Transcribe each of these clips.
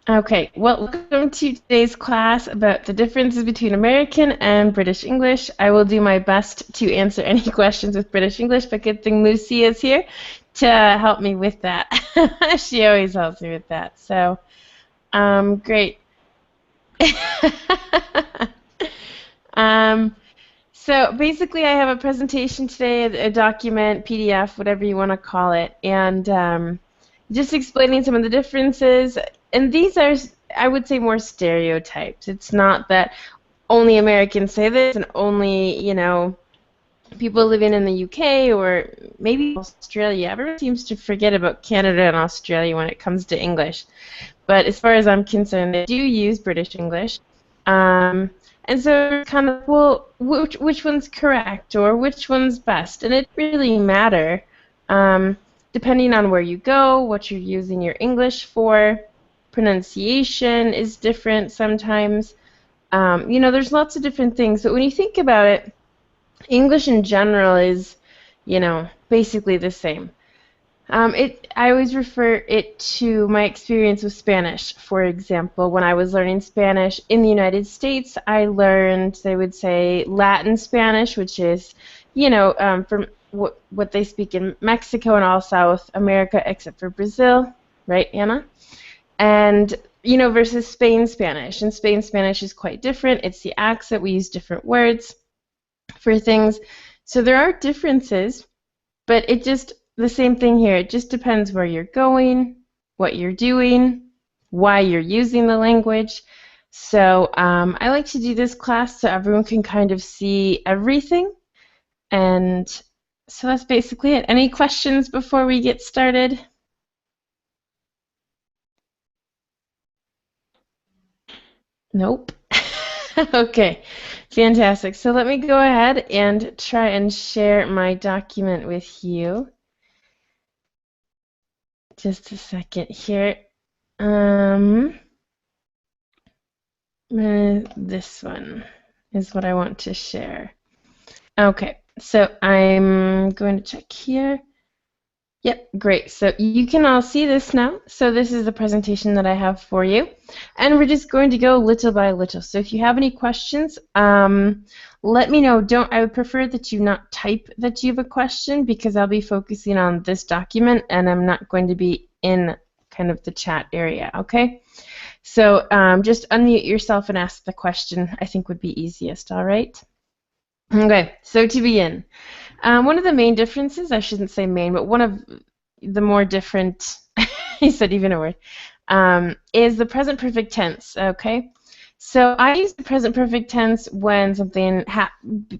Okay, well, welcome to today's class about the differences between American and British English. I will do my best to answer any questions with British English, but good thing Lucy is here to help me with that. She always helps me with that. So, great. um, so basically, I have a presentation today, a document, PDF, whatever you want to call it, and just explaining some of the differences. And these are, I would say, more stereotypes. It's not that only Americans say this and only, people living in the UK or maybe Australia. Everyone seems to forget about Canada and Australia when it comes to English. But as far as I'm concerned, they do use British English. And so kind of, well, which one's correct or which one's best? And it really matter depending on where you go, what you're using your English for. Pronunciation is different sometimes. There's lots of different things. But when you think about it, English in general is, basically the same. I always refer it to my experience with Spanish. For example, when I was learning Spanish in the United States, I learned, they would say, Latin Spanish, which is, from what they speak in Mexico and all South America except for Brazil, right, Anna? And, versus Spain Spanish. And Spain Spanish is quite different. It's the accent. We use different words for things. So there are differences, but the same thing here. It just depends where you're going, what you're doing, why you're using the language. So I like to do this class so everyone can kind of see everything. And so that's basically it. Any questions before we get started? Nope. Okay, fantastic. So let me go ahead and try and share my document with you. Just a second here. This one is what I want to share. Okay, so I'm going to check here. Yep, great. So you can all see this now. So this is the presentation that I have for you. And we're just going to go little by little. So if you have any questions, let me know. I would prefer that you not type that you have a question because I'll be focusing on this document and I'm not going to be in kind of the chat area, okay? So just unmute yourself and ask the question, I think would be easiest, all right? Okay, so to begin. One of the main differences, I shouldn't say main, but one of the more different, he said even a word, is the present perfect tense, okay? So I use the present perfect tense when something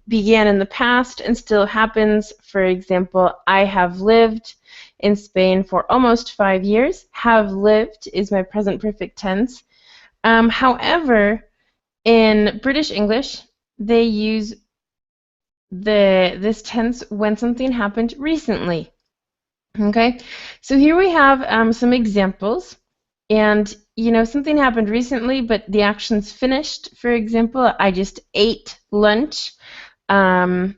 began in the past and still happens. For example, I have lived in Spain for almost 5 years. Have lived is my present perfect tense. However, in British English, they use this tense when something happened recently. Okay, so here we have some examples, and something happened recently, but the action's finished. For example, I just ate lunch. I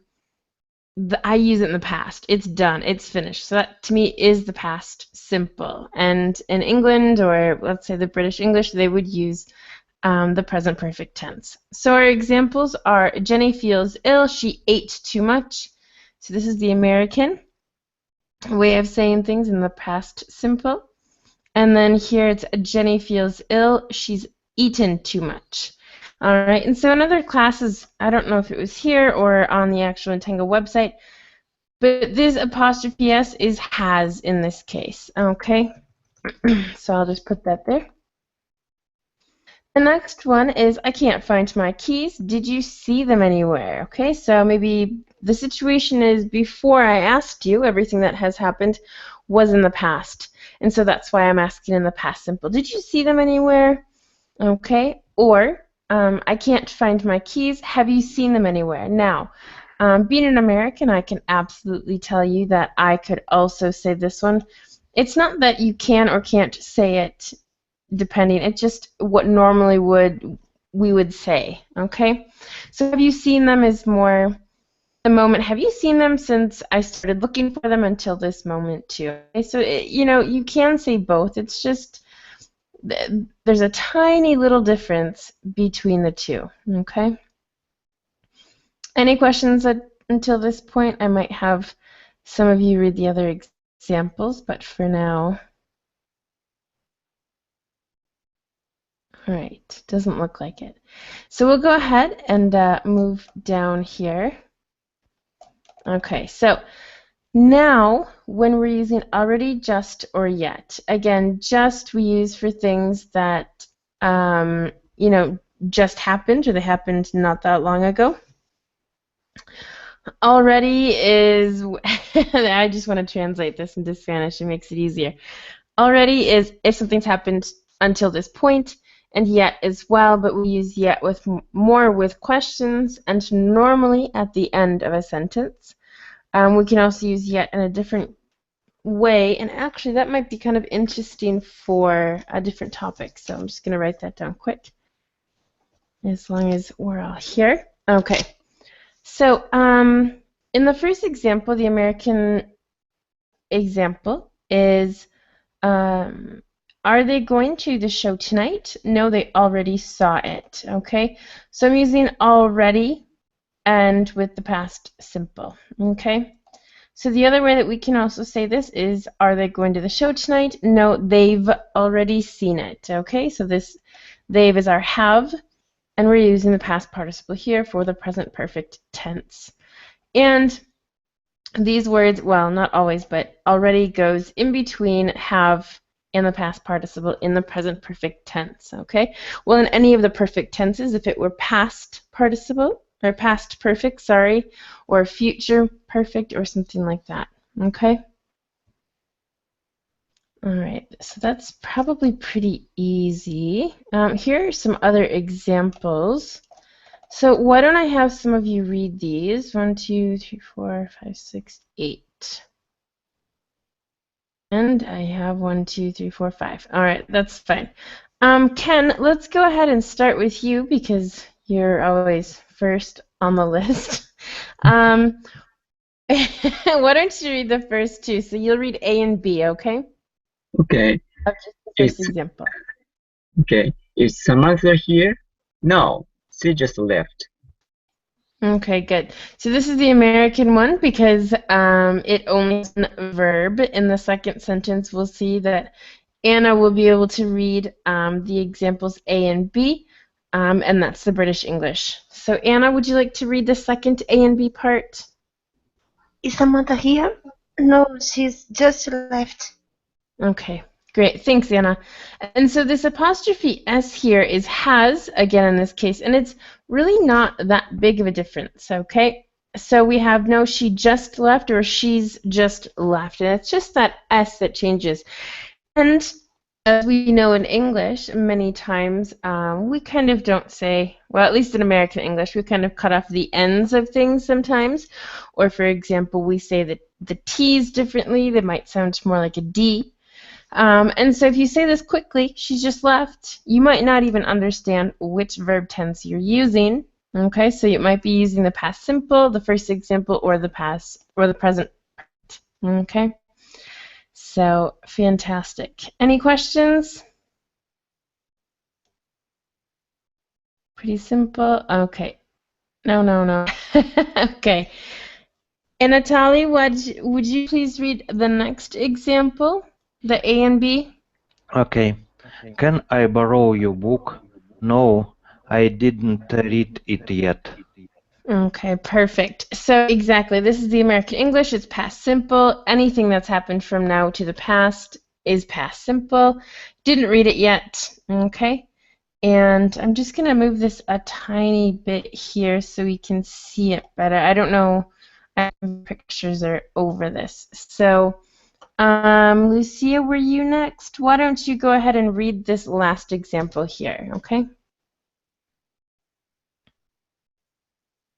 use it in the past. It's done. It's finished. So that to me is the past simple. And in England, or let's say the British English, they would use the present perfect tense. So our examples are Jenny feels ill, she ate too much. So this is the American way of saying things in the past simple. And then here it's Jenny feels ill, she's eaten too much. All right, and so in other classes, I don't know if it was here or on the actual Intenga website, but this apostrophe S is has in this case, okay? So I'll just put that there. The next one is I can't find my keys. Did you see them anywhere? Okay, so maybe the situation is before I asked you, everything that has happened was in the past. And so that's why I'm asking in the past simple. Did you see them anywhere? Okay, or I can't find my keys. Have you seen them anywhere? Now, being an American, I can absolutely tell you that I could also say this one. It's not that you can or can't say it depending. It's just what normally we would say, okay? So have you seen them is more the moment. Have you seen them since I started looking for them until this moment too? Okay, so you can say both. It's just there's a tiny little difference between the two, okay? Any questions until this point? I might have some of you read the other examples, but for now, all right, doesn't look like it. So we'll go ahead and move down here. Okay, so now when we're using already, just, or yet, again, just we use for things that, you know, just happened or they happened not that long ago. Already is, I just want to translate this into Spanish, it makes it easier. Already is if something's happened until this point, and yet as well, but we use yet with more with questions and normally at the end of a sentence. We can also use yet in a different way, and actually that might be kind of interesting for a different topic, so I'm just going to write that down quick as long as we're all here. Okay, so in the first example, the American example is are they going to the show tonight? No, they already saw it. Okay, so I'm using already and with the past simple. Okay, so the other way that we can also say this is, are they going to the show tonight? No, they've already seen it. Okay, so this they've is our have, and we're using the past participle here for the present perfect tense. And these words, well, not always, but already goes in between have and the past participle in the present perfect tense, okay? Well, in any of the perfect tenses, if it were past participle, or past perfect, sorry, or future perfect, or something like that, okay? All right, so that's probably pretty easy. Here are some other examples. So why don't I have some of you read these? 1, 2, 3, 4, 5, 6, 8. And I have 1, 2, 3, 4, 5. All right, that's fine. Ken, let's go ahead and start with you because you're always first on the list. Why don't you read the first two? So you'll read A and B, okay? Okay. Of just the first example. Okay. Is Samantha here? No, she just left. Okay, good. So this is the American one because it only has a verb. In the second sentence, we'll see that Anna will be able to read the examples A and B, and that's the British English. So Anna, would you like to read the second A and B part? Is Samantha here? No, she's just left. Okay, great. Thanks, Anna. And so this apostrophe S here is has, again in this case, and it's really not that big of a difference, okay? So we have no, she just left or she's just left, and it's just that S that changes. And as we know in English, many times we kind of don't say, well, at least in American English, we kind of cut off the ends of things sometimes. Or for example, we say that the T's differently. They might sound more like a D. And so if you say this quickly, she's just left, you might not even understand which verb tense you're using. Okay, so you might be using the past simple, the first example, or the past or the present. Okay, so fantastic. Any questions? Pretty simple. Okay. No. Okay. And Natalie, would you please read the next example, the A and B? Okay. Can I borrow your book? No, I didn't read it yet. Okay, perfect. So exactly, this is the American English. It's past simple. Anything that's happened from now to the past is past simple. Didn't read it yet. Okay. And I'm just going to move this a tiny bit here so we can see it better. I don't know if pictures are over this. So, Lucia, were you next? Why don't you go ahead and read this last example here, okay?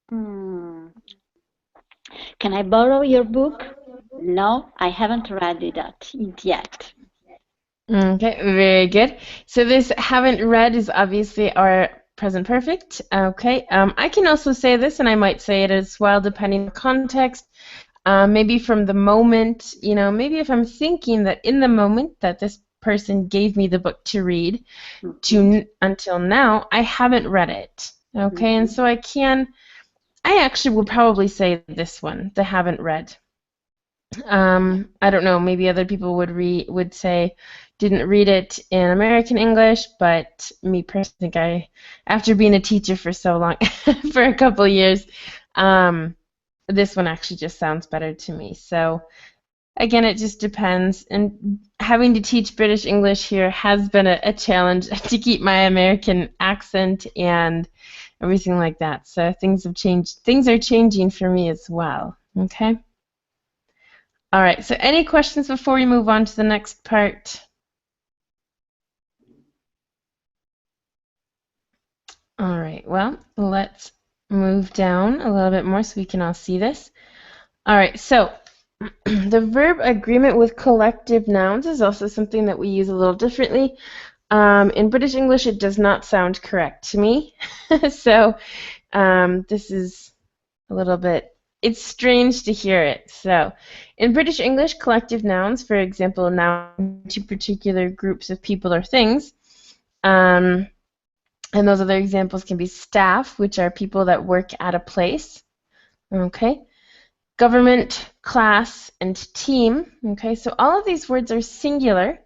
Can I borrow your book? No, I haven't read it yet. Okay, very good. So this haven't read is obviously our present perfect. Okay, I can also say this, and I might say it as well, depending on context. Maybe from the moment, maybe if I'm thinking that in the moment that this person gave me the book to read to until now, I haven't read it. Okay, and so I actually would probably say this one, the haven't read. I don't know, maybe other people would say didn't read it in American English, but me personally, after being a teacher for so long, for a couple of years, this one actually just sounds better to me. So again, it just depends. And having to teach British English here has been a challenge to keep my American accent and everything like that. So things have changed. Things are changing for me as well. Okay. All right. So any questions before we move on to the next part? All right. Well, let's move down a little bit more so we can all see this. All right. So the verb agreement with collective nouns is also something that we use a little differently. In British English, it does not sound correct to me. So this is a little bit, it's strange to hear it. So in British English, collective nouns, for example, noun to particular groups of people or things, and those other examples can be staff, which are people that work at a place. Okay. Government, class, and team. Okay, so all of these words are singular.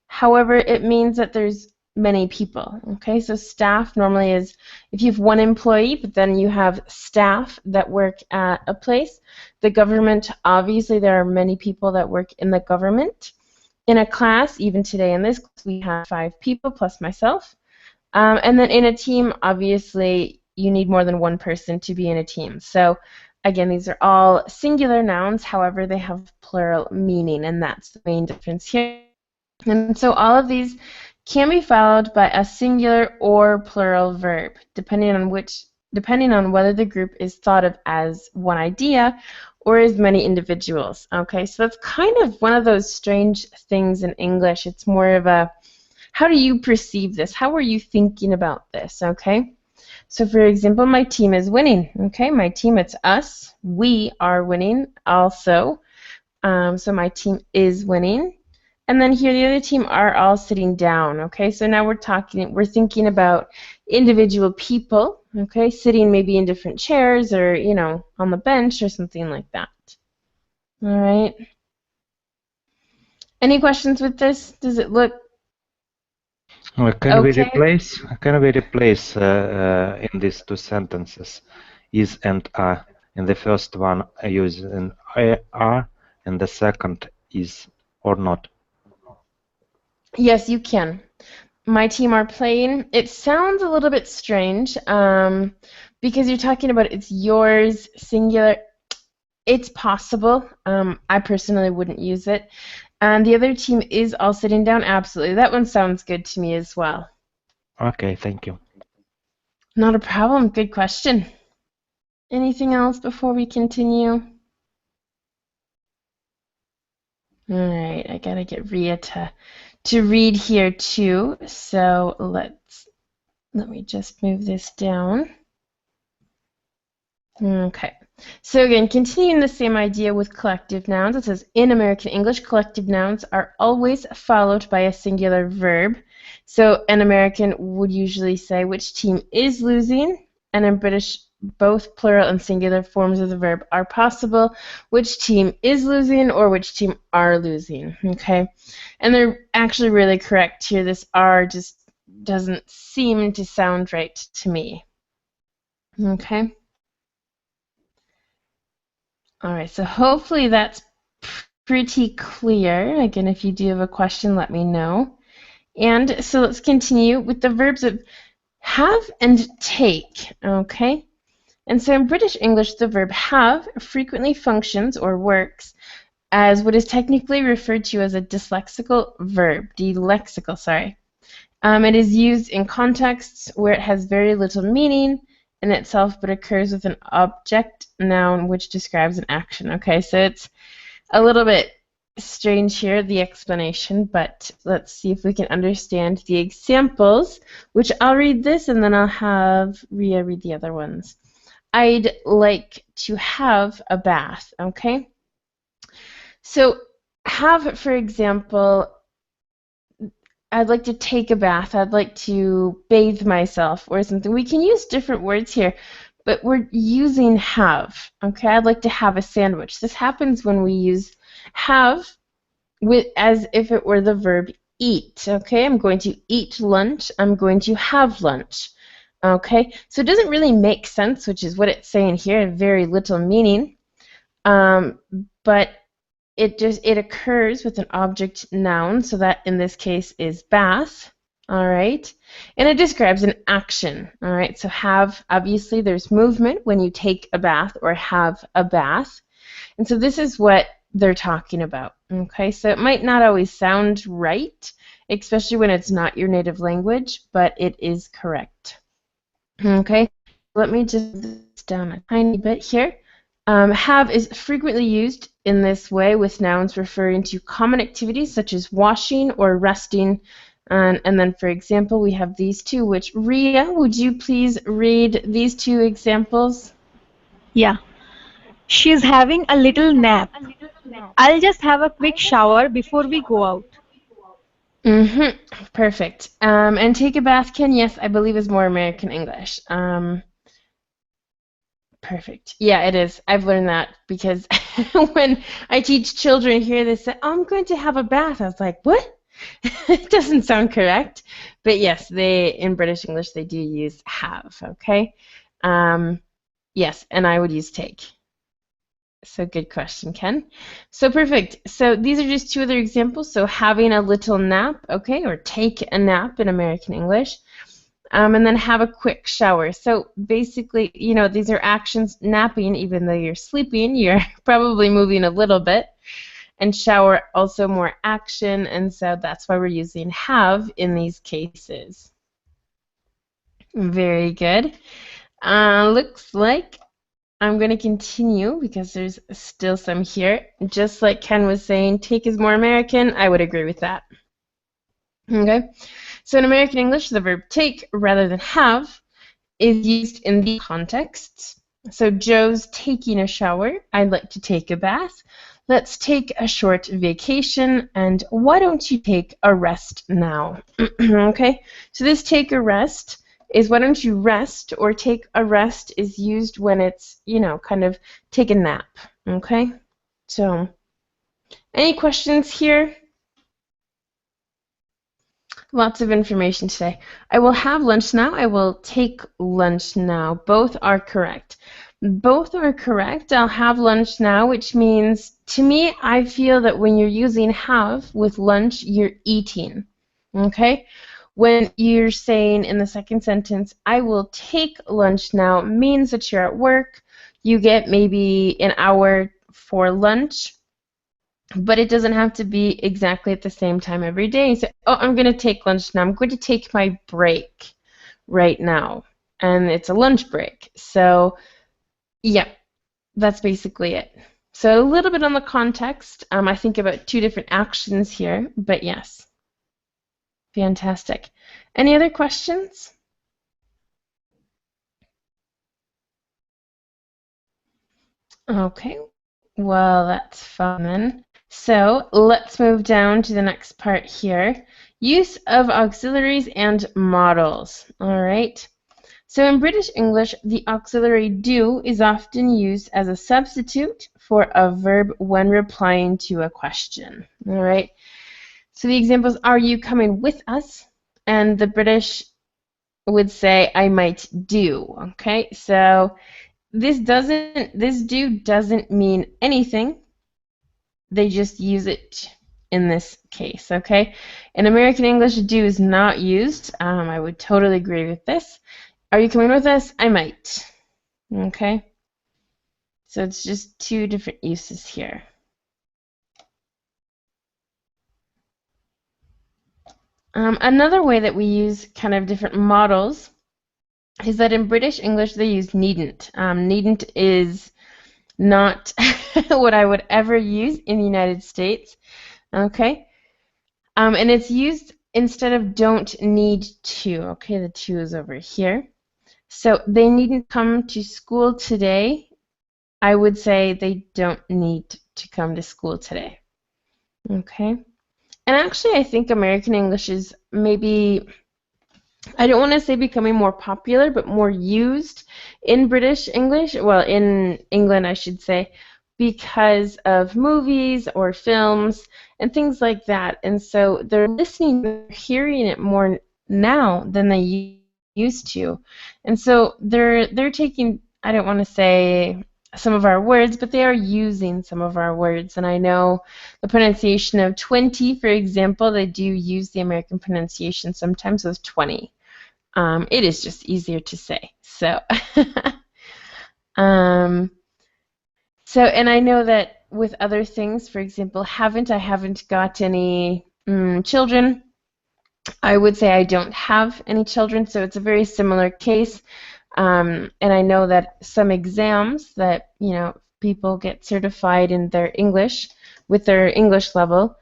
However, it means that there's many people. Okay, so staff normally is if you have one employee, but then you have staff that work at a place. The government, obviously, there are many people that work in the government. In a class, even today in this class, we have 5 people plus myself. And then in a team, obviously, you need more than one person to be in a team. So again, these are all singular nouns, however, they have plural meaning, and that's the main difference here. And so all of these can be followed by a singular or plural verb, depending on whether the group is thought of as one idea or as many individuals. Okay, so that's kind of one of those strange things in English. It's more of a, how do you perceive this? How are you thinking about this? Okay. So for example, my team is winning. Okay, my team, it's us. We are winning also. So my team is winning. And then here the other team are all sitting down. Okay, so now we're thinking about individual people, okay, sitting maybe in different chairs or, you know, on the bench or something like that. All right. Any questions with this? Does it look Can we okay? replace in these 2 sentences is and are? In the first one, I use an are, and the second is or not. Yes, you can. My team are playing. It sounds a little bit strange because you're talking about it's yours, singular. It's possible. I personally wouldn't use it. And the other team is all sitting down. Absolutely. That one sounds good to me as well. Okay, thank you. Not a problem. Good question. Anything else before we continue? All right. I got to get Ria to read here too. So let me just move this down. Okay. So again, continuing the same idea with collective nouns, it says in American English, collective nouns are always followed by a singular verb. So an American would usually say which team is losing, and in British, both plural and singular forms of the verb are possible. Which team is losing or which team are losing, okay? And they're actually really correct here. This are just doesn't seem to sound right to me, okay? All right, so hopefully that's pretty clear. Again, if you do have a question, let me know. And so let's continue with the verbs of have and take, okay? And so in British English, the verb have frequently functions or works as what is technically referred to as a dyslexical verb, sorry. It is used in contexts where it has very little meaning in itself, but occurs with an object noun which describes an action. Okay, so it's a little bit strange here, the explanation, but let's see if we can understand the examples, which I'll read this and then I'll have Ria read the other ones. I'd like to have a bath, okay? So have, for example, I'd like to take a bath, I'd like to bathe myself or something. We can use different words here, but we're using have. Okay, I'd like to have a sandwich. This happens when we use have with as if it were the verb eat. Okay, I'm going to eat lunch, I'm going to have lunch. Okay, so it doesn't really make sense, which is what it's saying here, very little meaning. But it occurs with an object noun, so that in this case is bath. All right, and it describes an action. All right, so have, obviously there's movement when you take a bath or have a bath, and so this is what they're talking about. Okay, so it might not always sound right, especially when it's not your native language, but it is correct. Okay, let me just move this down a tiny bit here. Have is frequently used in this way with nouns referring to common activities such as washing or resting. And then, for example, we have these two, which, Ria, would you please read these two examples? Yeah. She's having a little nap. I'll just have a quick shower before we go out. Perfect. And take a bath, Ken, yes, I believe is more American English. Perfect. Yeah, it is. I've learned that because when I teach children here, they say, oh, I'm going to have a bath. I was like, what? It doesn't sound correct. But yes, in British English, they do use have, okay? Yes, and I would use take. So good question, Ken. So perfect. So these are just two other examples. So having a little nap, okay, or take a nap in American English. And then have a quick shower. So basically, you know, these are actions. Napping, even though you're sleeping, you're probably moving a little bit. And shower, also more action. And so that's why we're using have in these cases. Very good. Looks like I'm going to continue because there's still some here. Just like Ken was saying, take is more American. I would agree with that. Okay. So in American English, the verb take rather than have is used in these contexts. So Joe's taking a shower. I'd like to take a bath. Let's take a short vacation. And why don't you take a rest now? Okay. So this take a rest is why don't you rest, or take a rest is used when it's, you know, kind of take a nap. Okay. So any questions here? Lots of information today. I will have lunch now. I will take lunch now. Both are correct. Both are correct. I'll have lunch now, which means, to me, I feel that when you're using have with lunch, you're eating. Okay? When you're saying in the second sentence, I will take lunch now, means that you're at work. You get maybe an hour for lunch. But it doesn't have to be exactly at the same time every day. You say, oh, I'm going to take lunch now. I'm going to take my break right now. And it's a lunch break. So, yeah, that's basically it. So a little bit on the context. I think about two different actions here. But yes. Fantastic. Any other questions? Okay. Well, that's fun then. So let's move down to the next part here. Use of auxiliaries and models. All right. So in British English, the auxiliary do is often used as a substitute for a verb when replying to a question. All right. So the examples are, you coming with us? And the British would say, I might do. Okay. So this do doesn't mean anything. They just use it in this case, okay? In American English, do is not used. I would totally agree with this. Are you coming with us? I might. Okay? So it's just two different uses here. Another way that we use kind of different models is that in British English, they use needn't. Needn't is not what I would ever use in the United States. Okay? And it's used instead of don't need to. Okay, the to is over here. So they needn't come to school today. I would say they don't need to come to school today. Okay? And actually, I think American English is maybe, I don't want to say becoming more popular, but more used in British English, well, in England, I should say, because of movies or films and things like that. And so they're listening, they're hearing it more now than they used to. And so they're taking, I don't want to say some of our words, but they are using some of our words. And I know the pronunciation of 20, for example, they do use the American pronunciation sometimes with 20. It is just easier to say. So, and I know that with other things, for example, I haven't got any children. I would say I don't have any children, so it's a very similar case. And I know that some exams that, people get certified in their English with their English level,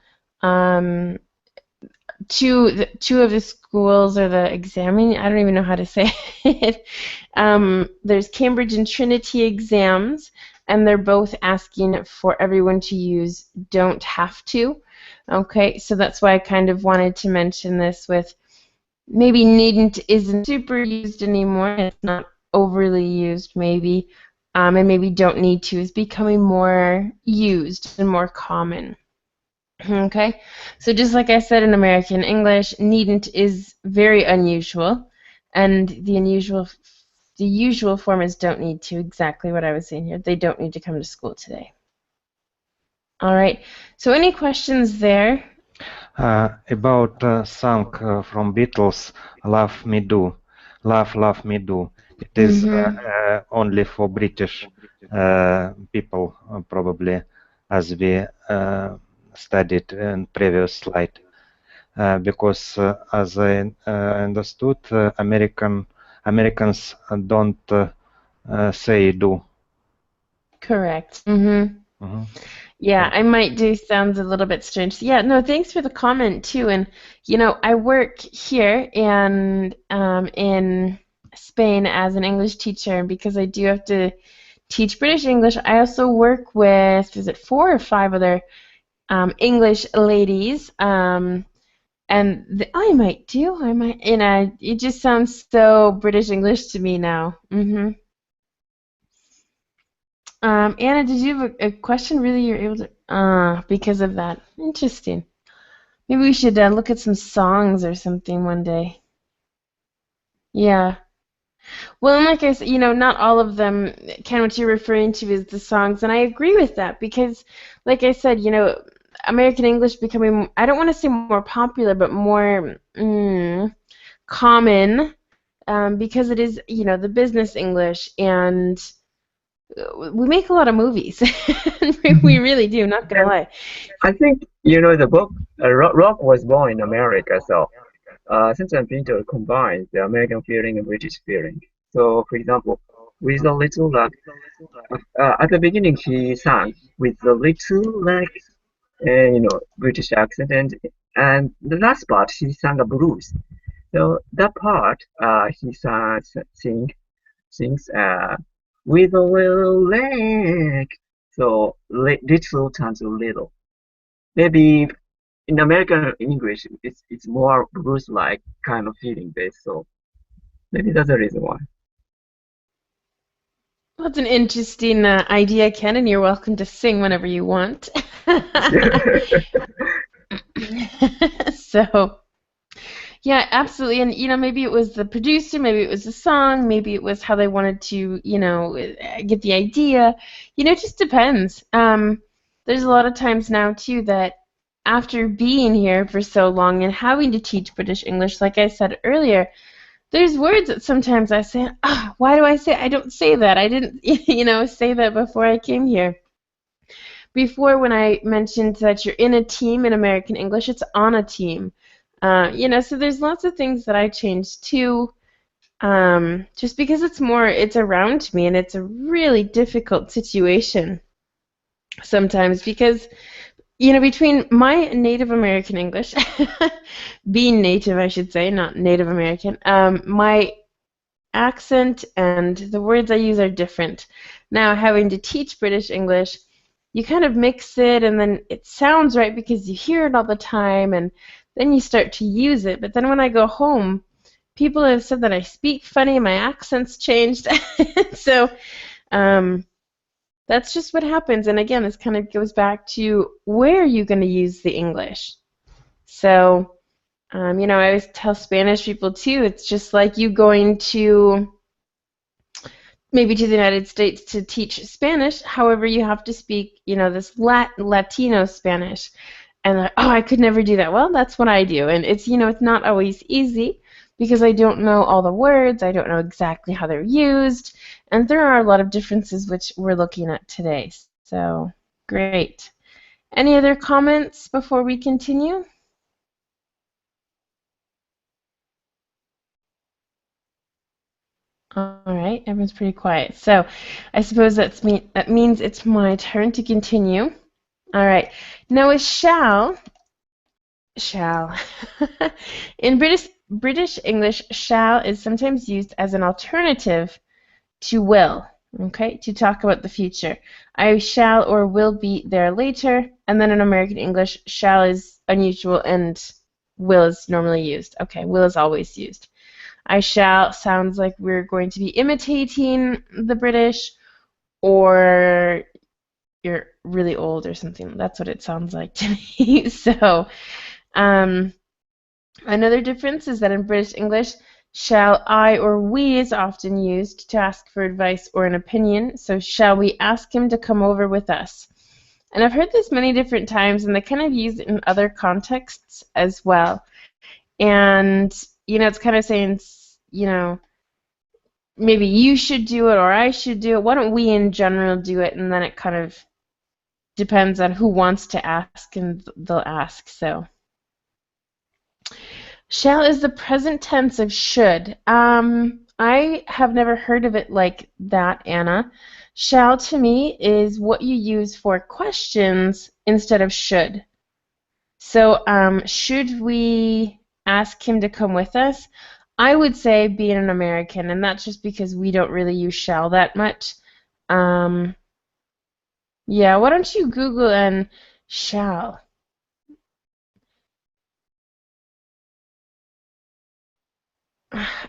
two of the schools or the examining, I don't even know how to say it. There's Cambridge and Trinity exams, and they're both asking for everyone to use don't have to. Okay, so that's why I kind of wanted to mention this with maybe needn't isn't super used anymore. It's not overly used maybe, and maybe don't need to is becoming more used and more common. Okay, so just like I said in American English, needn't is very unusual, and the usual form is don't need to, exactly what I was saying here. They don't need to come to school today. All right, so any questions there? About song from Beatles, Love Me Do. Love Me Do. It is only for British people, probably, as we studied in previous slide. Because as I understood, Americans don't say do. Correct. Yeah, I might do sounds a little bit strange. Yeah, no, thanks for the comment too. And I work here and in Spain as an English teacher, and because I do have to teach British English, I also work with, is it 4 or 5 other English ladies. And I might, it just sounds so British English to me now. Anna, did you have a question? Really, you're able to, because of that. Interesting. Maybe we should look at some songs or something one day. Yeah. Well, and like I said, not all of them, Ken, what you're referring to is the songs, and I agree with that because, like I said, American English becoming, I don't want to say more popular, but more common, because it is, the business English, and we make a lot of movies. We really do, not gonna lie. I think the book Rock was born in America, so sometimes people combine the American feeling and British feeling. So, for example, with a little luck, at the beginning he sang with a little like British accent, and the last part he sang a blues. So that part he sings with a little leg. So little turns to little. Maybe in American English, it's more blues-like kind of feeling based. So maybe that's the reason why. Well, that's an interesting idea, Ken, and you're welcome to sing whenever you want. So, yeah, absolutely. And, maybe it was the producer, maybe it was the song, maybe it was how they wanted to, get the idea. It just depends. There's a lot of times now, too, that after being here for so long and having to teach British English, like I said earlier, there's words that sometimes I say, why do I say I don't say that? I didn't, say that before I came here. Before, when I mentioned that you're in a team in American English, it's on a team. So there's lots of things that I changed too, just because it's around me, and it's a really difficult situation sometimes because, between my native American English, being native, I should say, not Native American, my accent and the words I use are different. Now, having to teach British English, you kind of mix it, and then it sounds right because you hear it all the time, and then you start to use it. But then when I go home, people have said that I speak funny, my accent's changed. So that's just what happens. And again, this kind of goes back to where are you going to use the English? So, you know, I always tell Spanish people too, it's just like you going to maybe to the United States to teach Spanish. However, you have to speak, you know, this Latino Spanish. And like, oh, I could never do that. Well, that's what I do. And it's, you know, it's not always easy because I don't know all the words. I don't know exactly how they're used. And there are a lot of differences which we're looking at today. So, great. Any other comments before we continue? All right, everyone's pretty quiet. So I suppose that means it's my turn to continue. All right. Now with shall. In British English, shall is sometimes used as an alternative to will, okay, to talk about the future. I shall or will be there later, and then in American English, shall is unusual and will is normally used. Okay, will is always used. I shall sounds like we're going to be imitating the British, or you're really old or something. That's what it sounds like to me. So, another difference is that in British English, shall I or we is often used to ask for advice or an opinion. So, shall we ask him to come over with us? And I've heard this many different times, and they kind of use it in other contexts as well. And, you know, it's kind of saying, you know, maybe you should do it or I should do it. Why don't we in general do it? And then it kind of depends on who wants to ask, and they'll ask. So, shall is the present tense of should. I have never heard of it like that, Anna. Shall to me is what you use for questions instead of should. So, should we ask him to come with us? I would say being an American, and that's just because we don't really use shall that much. Yeah, why don't you Google and shall?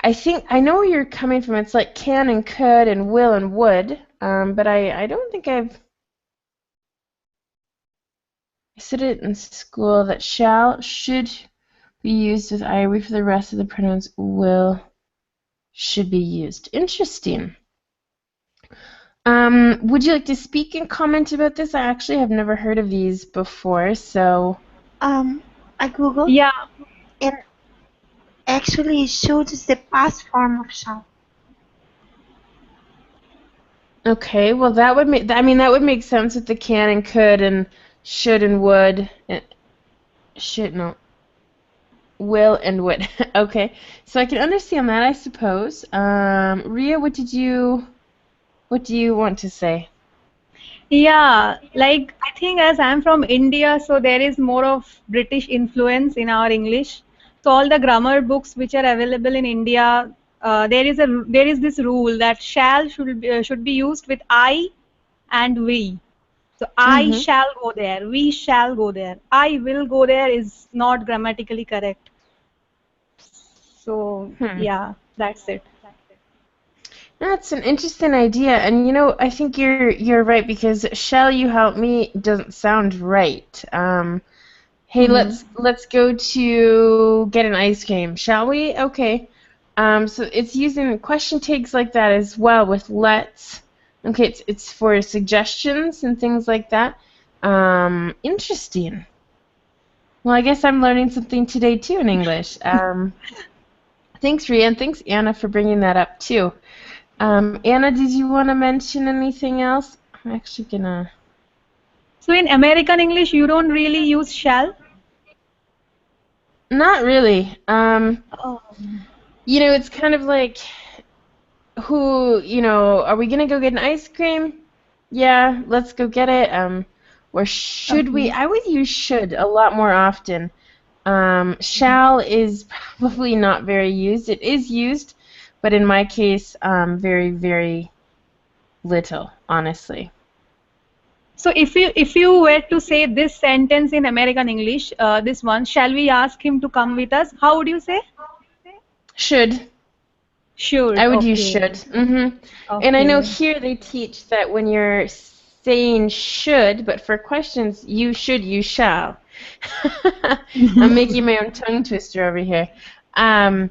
I think I know where you're coming from. It's like can and could and will and would, but I don't think I said it in school that shall should be used with I. For the rest of the pronouns will should be used. Interesting. Would you like to speak and comment about this? I actually have never heard of these before, so. I googled. Yeah. And actually should is the past form of shall. Okay, well that would make that would make sense with the can and could and should and would. Should no. Will and would. Okay, so I can understand that, I suppose. Ria, what do you want to say? Yeah, like I think as I'm from India, so there is more of British influence in our English. So all the grammar books which are available in India, there is this rule that shall should be used with I and we. So I shall go there, we shall go there, I will go there is not grammatically correct. So yeah, that's it. That's an interesting idea, and you know, I think you're right because "shall you help me" doesn't sound right. Hey, let's go to get an ice cream, shall we? Okay. So it's using question tags like that as well with let's. Okay, it's for suggestions and things like that. Interesting. Well, I guess I'm learning something today too in English. Thanks, Ria, and thanks, Anna, for bringing that up too. Anna, did you want to mention anything else? I'm actually gonna. So in American English, you don't really use shall? Not really. Oh. You know, it's kind of like, are we gonna go get an ice cream? Yeah, let's go get it. Or should we? I would use should a lot more often. Shall is probably not very used. It is used, but in my case, very, very little, honestly. So if you were to say this sentence in American English, this one, shall we ask him to come with us? How would you say? Should. Should. I would use Okay. should. And I know Okay. here they teach that when you're saying should, but for questions, you should, you shall. I'm making my own tongue twister over here. And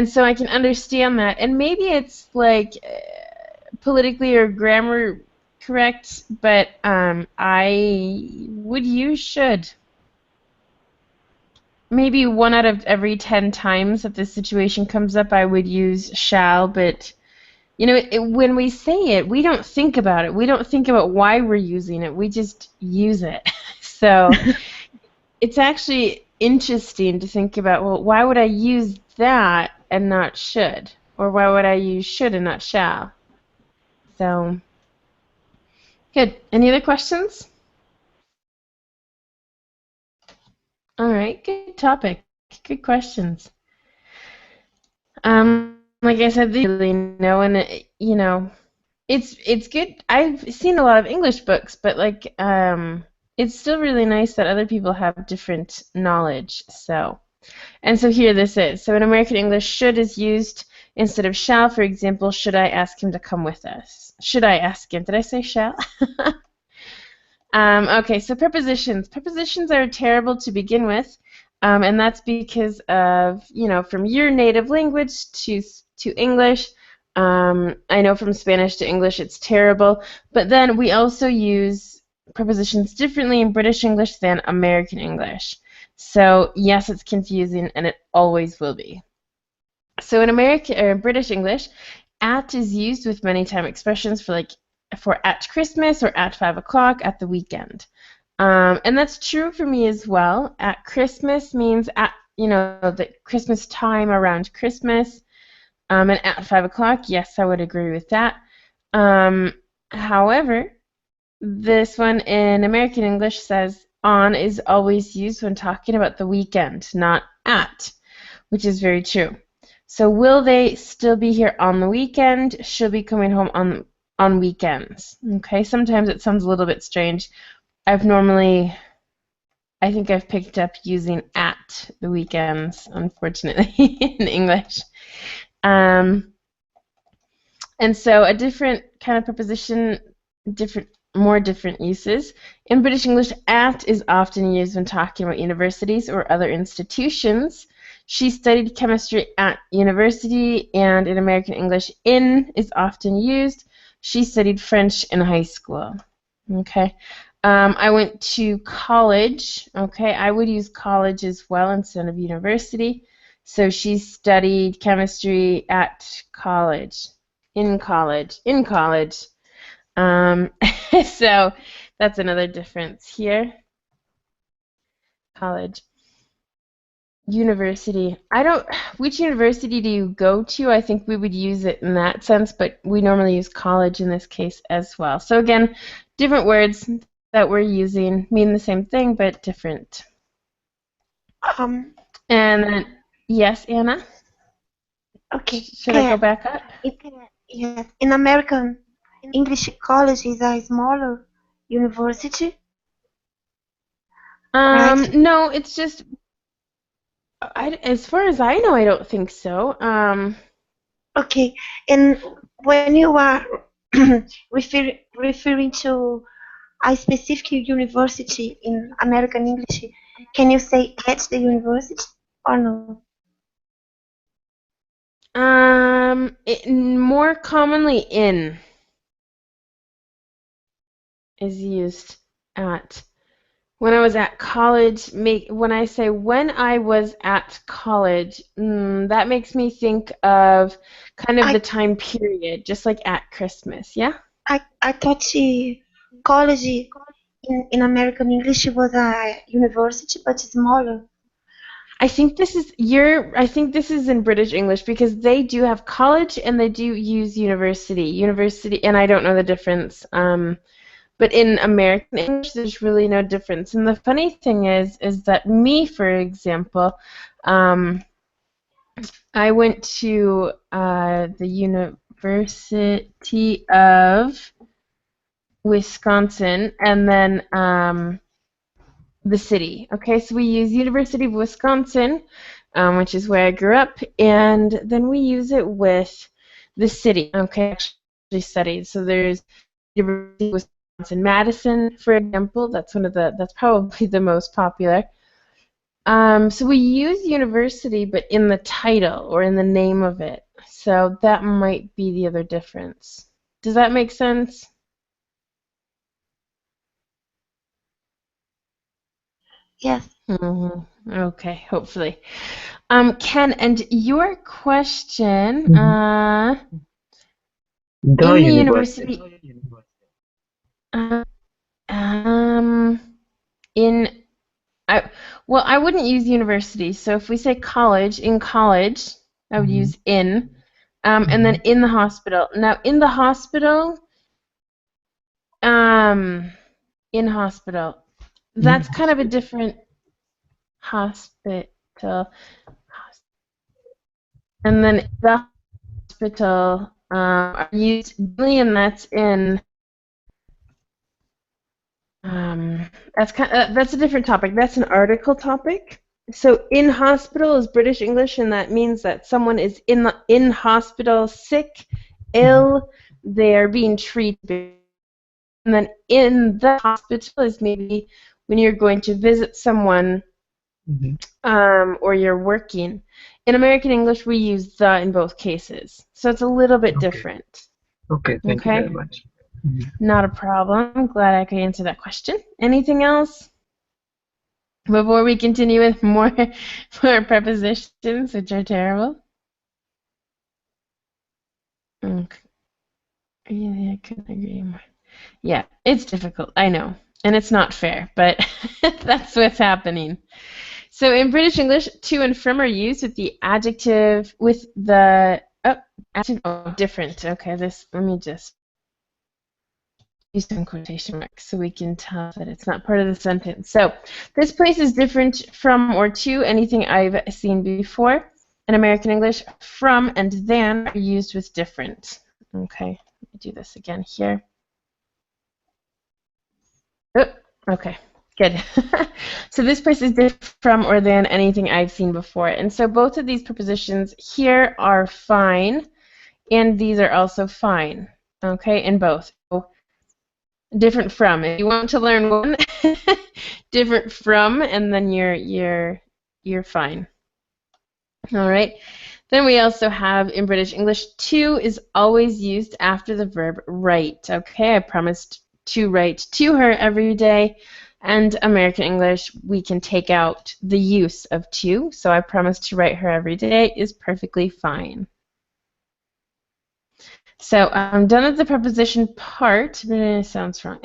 so I can understand that. And maybe it's like politically or grammar correct, but I would use should. Maybe 1 out of every 10 times that this situation comes up, I would use shall, but you know, when we say it, we don't think about it. We don't think about why we're using it. We just use it. So it's actually interesting to think about, well, why would I use that and not should? Or why would I use should and not shall? So, good. Any other questions? All right, good topic. Good questions. Like I said, they really know, and you know, it's good. I've seen a lot of English books, but like it's still really nice that other people have different knowledge. So, and so here this is. So in American English, should is used instead of shall. For example, should I ask him to come with us? Should I ask him? Did I say shall? Okay, so prepositions. Prepositions are terrible to begin with, and that's because of, you know, from your native language to English. I know from Spanish to English it's terrible, but then we also use prepositions differently in British English than American English. So yes, it's confusing, and it always will be. So in American or British English, at is used with many time expressions for at Christmas or at 5 o'clock at the weekend. And that's true for me as well. At Christmas means at, you know, the Christmas time around Christmas. And at 5 o'clock, yes, I would agree with that. However, this one in American English says on is always used when talking about the weekend, not at, which is very true. So will they still be here on the weekend? She'll be coming home on weekends. Okay, sometimes it sounds a little bit strange. I think I've picked up using at the weekends, unfortunately, in English. And so a different kind of preposition, more different uses. In British English, at is often used when talking about universities or other institutions. She studied chemistry at university, and in American English, in is often used. She studied French in high school. Okay. I went to college. Okay, I would use college as well instead of university. So she studied chemistry at college, in college. So that's another difference here. College. University. Which university do you go to? I think we would use it in that sense, but we normally use college in this case as well. So again, different words that we're using mean the same thing, but different. And then, yes, Anna? Okay. Should I go back up? Yes. In American English, college is a smaller university, right? No, it's just, as far as I know, I don't think so. Okay. And when you are referring to a specific university in American English, can you say at the university or no? More commonly in is used at. When I was at college, when I say when I was at college, that makes me think of kind of the time period, just like at Christmas, yeah? I thought college in American English was a university, but smaller. I think this is in British English because they do have college and they do use university, and I don't know the difference. But in American English, there's really no difference. And the funny thing is that me, for example, I went to the University of Wisconsin, and then the city. Okay, so we use University of Wisconsin, which is where I grew up, and then we use it with the city. Okay, actually studied. So there's University of Wisconsin-Madison, for example. That's probably the most popular. So we use university, but in the title or in the name of it. So that might be the other difference. Does that make sense? Yes. Okay, hopefully. Ken, and your question, The in the university. university, in, well, I wouldn't use university. So if we say college, in college, I would use in, and then in the hospital. Now, in the hospital, in hospital, that's kind of a different hospital. And then the hospital are used daily, and that's in that's a different topic. That's an article topic. So in hospital is British English, and that means that someone is in hospital, sick, ill, they're being treated. And then in the hospital is maybe when you're going to visit someone, or you're working. In American English, we use the in both cases, so it's a little bit different. Okay, thank you very much. Not a problem. I'm glad I could answer that question. Anything else before we continue with more prepositions, which are terrible? Okay. Yeah, I couldn't agree more. Yeah, it's difficult. I know, and it's not fair, but that's what's happening. So in British English, to and from are used with the adjective, with the adjective, different. Okay, let me just use some quotation marks so we can tell that it's not part of the sentence. So this place is different from or to anything I've seen before. In American English, from and than are used with different. Okay, let me do this again here. Oh, okay. Good. So this place is different from or than anything I've seen before. And so both of these prepositions here are fine, and these are also fine. Okay, in both. So different from. If you want to learn one, different from, and then you're fine. All right. Then we also have in British English, to is always used after the verb write. Okay, I promised to write to her every day. And American English, we can take out the use of to. So I promise to write her every day is perfectly fine. So I'm done with the preposition part, but it sounds wrong.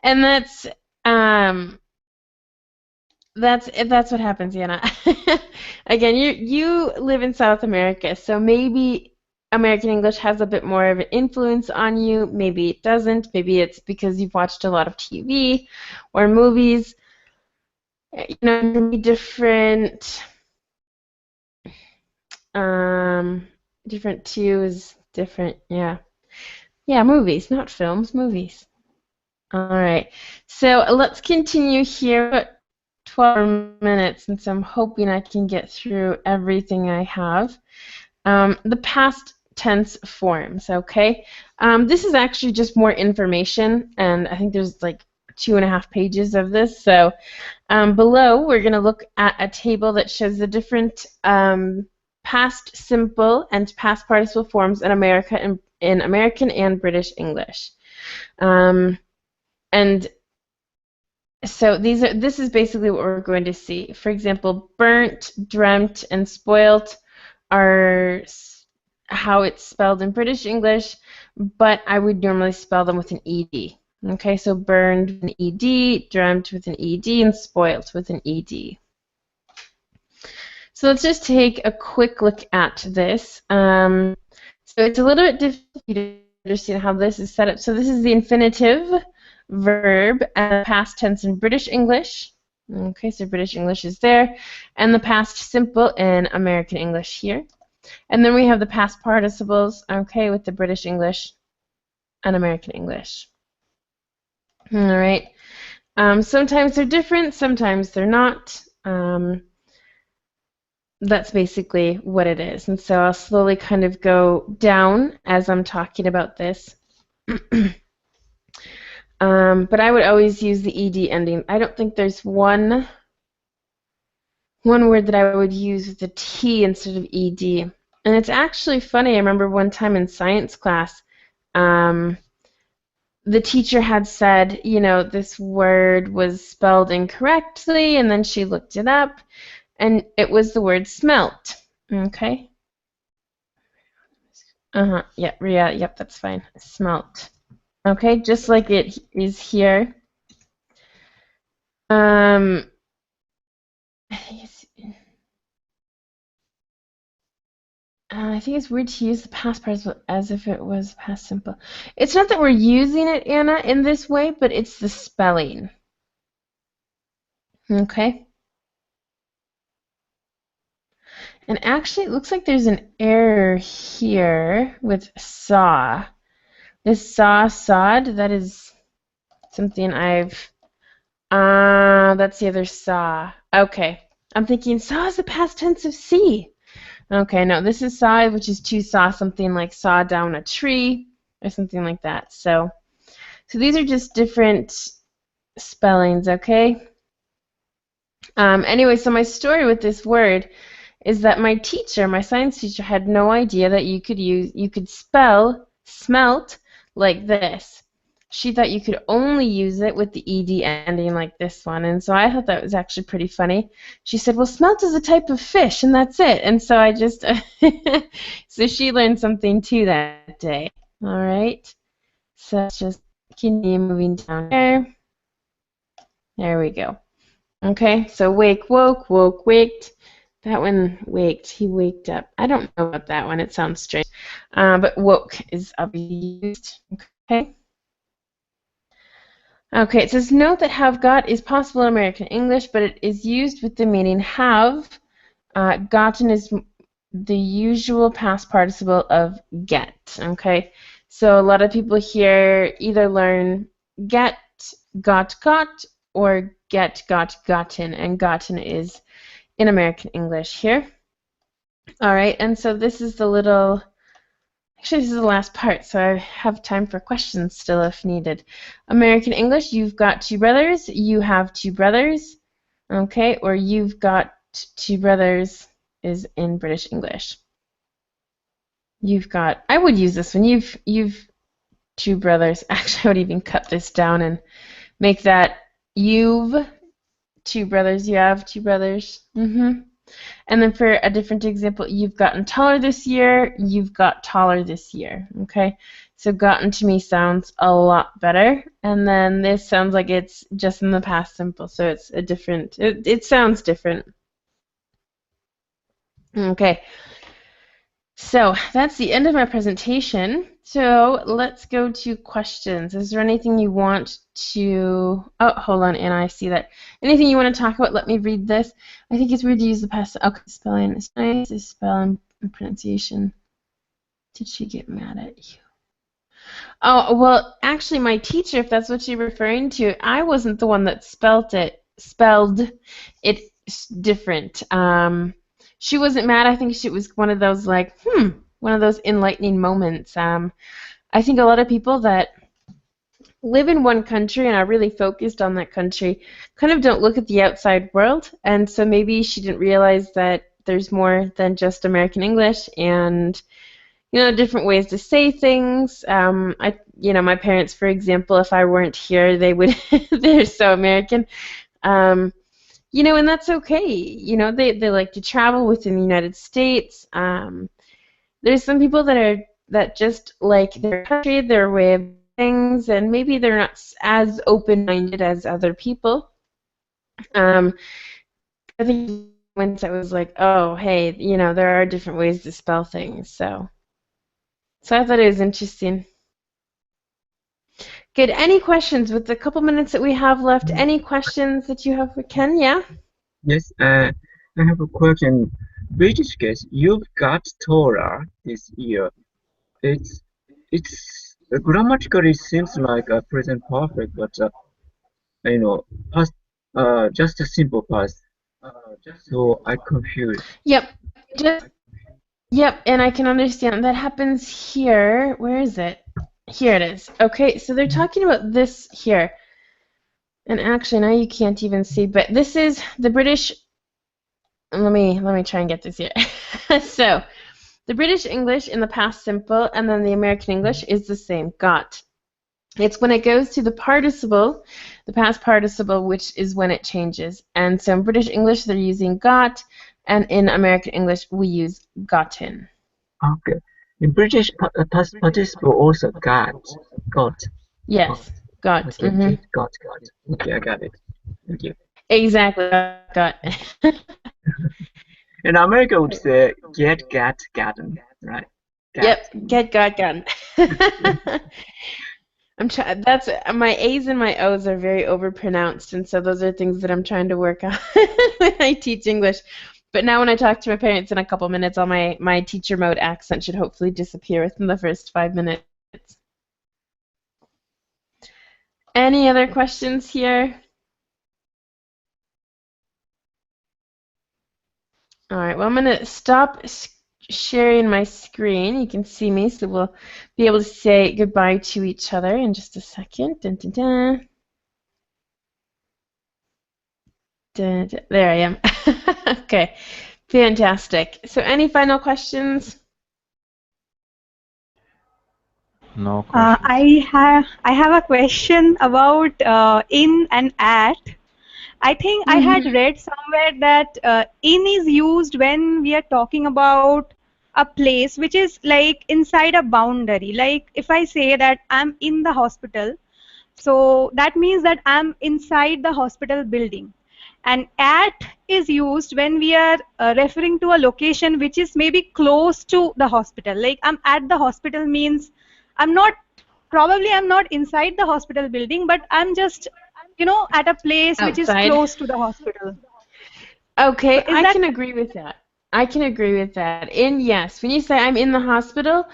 And that's what happens, Yana. Again, you live in South America, so maybe American English has a bit more of an influence on you. Maybe it doesn't. Maybe it's because you've watched a lot of TV or movies. You know, different. Different too is different. Yeah, movies, not films, movies. All right. So let's continue here. 12 minutes, and so I'm hoping I can get through everything I have. The past tense forms, okay? This is actually just more information, and I think there's like 2.5 pages of this. So below, we're going to look at a table that shows the different past simple and past participle forms in American and British English. And so this is basically what we're going to see. For example, burnt, dreamt, and spoilt are how it's spelled in British English, but I would normally spell them with an ED. Okay, so burned with an ED, dreamt with an ED, and spoilt with an ED. So let's just take a quick look at this. So it's a little bit difficult to understand how this is set up. So this is the infinitive, verb, and past tense in British English. Okay, so British English is there. And the past simple in American English here. And then we have the past participles, okay, with the British English. an American English. All right. Sometimes they're different, sometimes they're not. That's basically what it is. And so I'll slowly kind of go down as I'm talking about this. But I would always use the ed ending. I don't think there's one word that I would use with the T instead of ed. And it's actually funny. I remember one time in science class, the teacher had said, you know, this word was spelled incorrectly, and then she looked it up, and it was the word smelt. Okay. Yep, that's fine. Smelt. Okay, just like it is here. I think it's weird to use the past participle as if it was past simple. It's not that we're using it, Anna, in this way, but it's the spelling. Okay. And actually, it looks like there's an error here with saw. This sawed, that is something I've... that's the other saw. Okay. I'm thinking saw is the past tense of see. Okay, no, this is saw, which is to saw something like saw down a tree or something like that. So these are just different spellings, okay? Anyway, so my story with this word is that my teacher, my science teacher, had no idea that you could spell smelt like this. She thought you could only use it with the ed ending like this one, and so I thought that was actually pretty funny. She said, well, smelt is a type of fish, and that's it. And so I just, so she learned something too that day. All right, so let's just continue moving down here. There we go. Okay, so wake, woke, woke, waked. That one waked, he waked up. I don't know about that one, it sounds strange. But woke is abused. Okay. Okay, it says, note that have got is possible in American English, but it is used with the meaning have. Gotten is the usual past participle of get. Okay, so a lot of people here either learn get, got, or get, got, gotten, and gotten is in American English here. All right, and so this is the little, actually this is the last part, so I have time for questions still if needed. American English, you've got two brothers, you have two brothers, okay, or you've got two brothers is in British English. You've got, I would use this one, you've two brothers. Actually, I would even cut this down and make that you've two brothers, you have two brothers. And then for a different example, you've gotten taller this year, you've got taller this year, okay? So gotten to me sounds a lot better. And then this sounds like it's just in the past simple, so it's a different, it sounds different. Okay, so that's the end of my presentation. So let's go to questions. Is there anything you want to... Oh, hold on, Anna, I see that. Anything you want to talk about? Let me read this. I think it's weird to use the past... Okay, spelling is nice. Is spelling and pronunciation. Did she get mad at you? Oh, well, actually, my teacher, if that's what you're referring to, I wasn't the one that spelled it different. She wasn't mad. I think she was one of those like, one of those enlightening moments. I think a lot of people that live in one country and are really focused on that country kind of don't look at the outside world, and so maybe she didn't realize that there's more than just American English and, you know, different ways to say things. My parents, for example, if I weren't here, they would, they're so American. You know, and that's okay. You know, they like to travel within the United States. There's some people that just like their country, their way of things, and maybe they're not as open-minded as other people. I think once I was like, oh, hey, you know, there are different ways to spell things. So I thought it was interesting. Good. Any questions with the couple minutes that we have left? Any questions that you have for Ken? Yeah? Yes, I have a question. British case, you've got taller this year. It's Grammatically, it seems like a present perfect, but past, just a simple past. So I confused. Yep. Just yep, and I can understand that happens here. Where is it? Here it is. Okay, so they're talking about this here. And actually now you can't even see, but this is the British. Let me try and get this here. So the British English in the past simple and then the American English is the same. Got. It's when it goes to the participle, the past participle, which is when it changes. And so in British English, they're using got, and in American English, we use gotten. Okay. In British past participle also got. Yes, got. Okay, get, got. Okay, I got it. Thank you. Exactly, got. In America, would say get, gotten, right? Yep, get, got, gotten. That's my A's and my O's are very overpronounced, and so those are things that I'm trying to work on when I teach English. But now when I talk to my parents in a couple minutes, all my teacher mode accent should hopefully disappear within the first 5 minutes. Any other questions here? All right, well, I'm going to stop sharing my screen. You can see me, so we'll be able to say goodbye to each other in just a second. Dun, dun, dun. Dun, dun. There I am. Okay, fantastic. So any final questions? No questions. I have a question about in and at. I think I had read somewhere that in is used when we are talking about a place which is like inside a boundary. Like if I say that I'm in the hospital, so that means that I'm inside the hospital building. And at is used when we are referring to a location which is maybe close to the hospital. Like I'm at the hospital means I'm not, probably I'm not inside the hospital building, but I'm just, at a place which is Outside. close to the hospital. Okay, So is I that can agree with that. I can agree with that. And yes, when you say I'm in the hospital,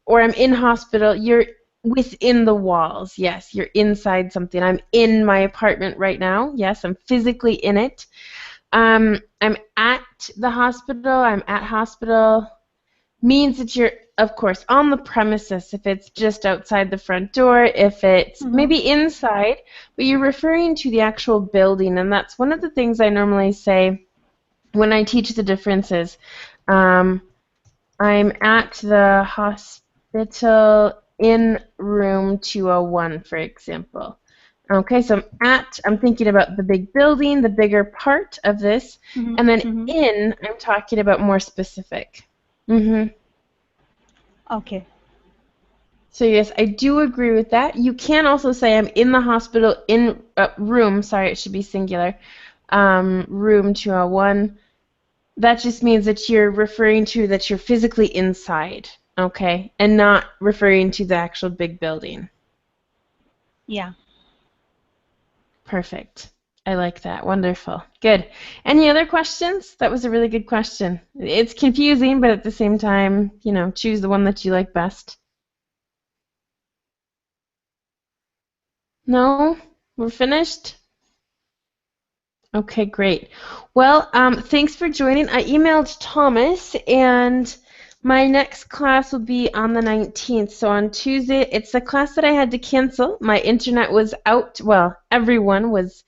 or I'm in hospital, you're within the walls. Yes, you're inside something. I'm in my apartment right now. Yes, I'm physically in it. I'm at the hospital. I'm at hospital. Means that you're, of course, on the premises if it's just outside the front door, if it's maybe inside, but you're referring to the actual building, and that's one of the things I normally say when I teach the differences. I'm at the hospital in room 201, for example. Okay, so I'm thinking about the big building, the bigger part of this, and then in, I'm talking about more specific. okay? So yes, I do agree with that. You can also say I'm in the hospital in room. Sorry, it should be singular. Room 201. That just means that you're referring to that you're physically inside, okay, and not referring to the actual big building. Yeah. Perfect. I like that. Wonderful. Good. Any other questions? That was a really good question. It's confusing, but at the same time, choose the one that you like best. No? We're finished? Okay, great. Well, thanks for joining. I emailed Thomas, and my next class will be on the 19th. So on Tuesday, it's a class that I had to cancel. My internet was out. Well, everyone was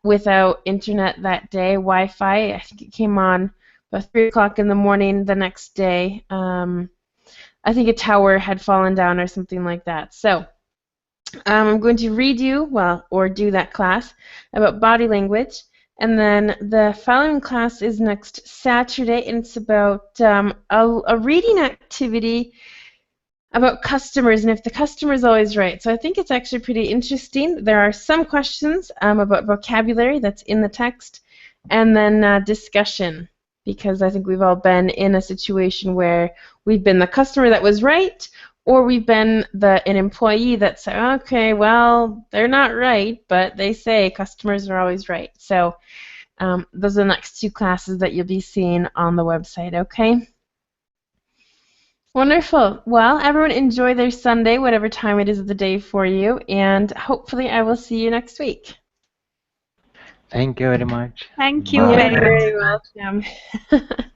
without internet that day. Wi-Fi, I think it came on about 3 o'clock in the morning the next day. I think a tower had fallen down or something like that. So I'm going to redo, or do that class about body language. And then the following class is next Saturday, and it's about a reading activity about customers, and if the customer is always right. So I think it's actually pretty interesting. There are some questions about vocabulary that's in the text, and then discussion, because I think we've all been in a situation where we've been the customer that was right, or we've been an employee that said, okay, well, they're not right, but they say customers are always right. So those are the next two classes that you'll be seeing on the website, okay? Wonderful. Well, everyone enjoy their Sunday, whatever time it is of the day for you, and hopefully I will see you next week. Thank you very much. Thank you Bye. very You're much. very welcome.